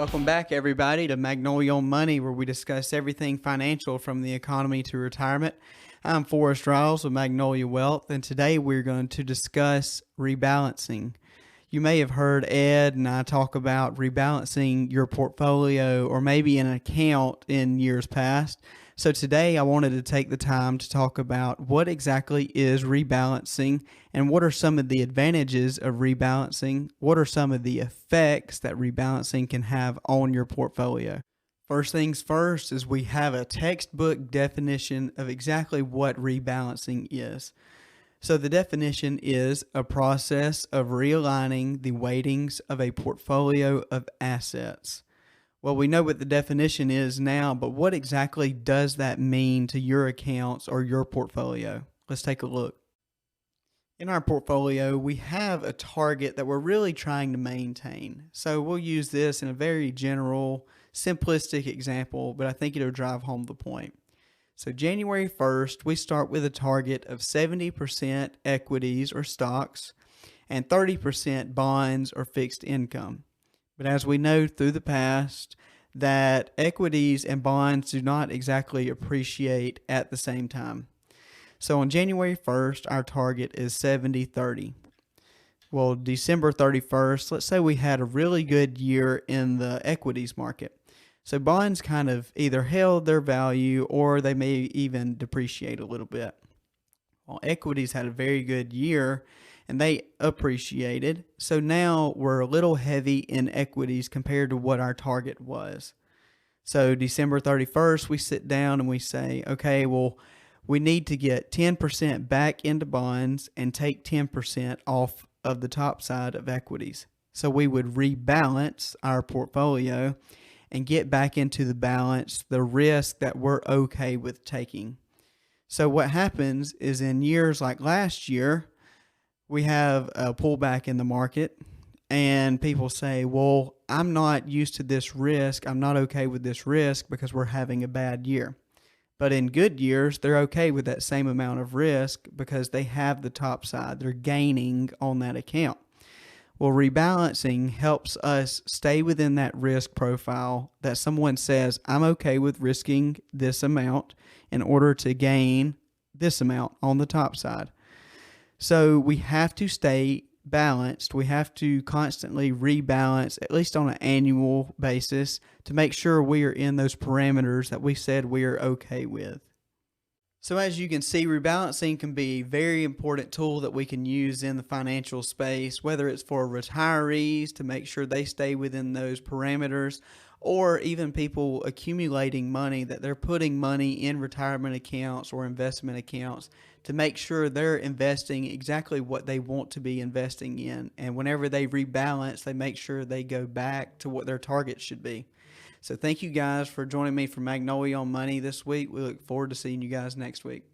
Welcome back, everybody, to Magnolia on Money, where we discuss everything financial from the economy to retirement. I'm Forrest with Magnolia Wealth, and today we're going to discuss rebalancing. You may have heard Ed and I talk about rebalancing your portfolio or maybe an account in years past. So today I wanted to take the time to talk about what exactly is rebalancing and what are some of the advantages of rebalancing. What are some of the effects that rebalancing can have on your portfolio? First things first is we have a textbook definition of exactly what rebalancing is. So the definition is a process of realigning the weightings of a portfolio of assets. Well, we know what the definition is now, but what exactly does that mean to your accounts or your portfolio? Let's take a look. In our portfolio, we have a target that we're really trying to maintain. So we'll use this in a very general, simplistic example, but I think it'll drive home the point. So January 1st, we start with a target of 70% equities or stocks and 30% bonds or fixed income. But as we know through the past, that equities and bonds do not exactly appreciate at the same time. So on January 1st, our target is 70-30. Well, December 31st, let's say we had a really good year in the equities market. So bonds kind of either held their value or they may even depreciate a little bit. Well, equities had a very good year and they appreciated. So now we're a little heavy in equities compared to what our target was. So December 31st, we sit down and we say, okay, well, we need to get 10% back into bonds and take 10% off of the top side of equities. So we would rebalance our portfolio and get back into the balance, the risk that we're okay with taking. So what happens is in years like last year, we have a pullback in the market and people say, well, I'm not used to this risk. I'm not okay with this risk because we're having a bad year. But in good years, they're okay with that same amount of risk because they have the top side. They're gaining on that account. Well, rebalancing helps us stay within that risk profile that someone says, I'm okay with risking this amount in order to gain this amount on the top side. So we have to stay balanced. We have to constantly rebalance, at least on an annual basis, to make sure we are in those parameters that we said we are okay with. So as you can see, rebalancing can be a very important tool that we can use in the financial space, whether it's for retirees to make sure they stay within those parameters, or even people accumulating money, that they're putting money in retirement accounts or investment accounts to make sure they're investing exactly what they want to be investing in. And whenever they rebalance, they make sure they go back to what their target should be. So thank you guys for joining me for Magnolia on Money this week. We look forward to seeing you guys next week.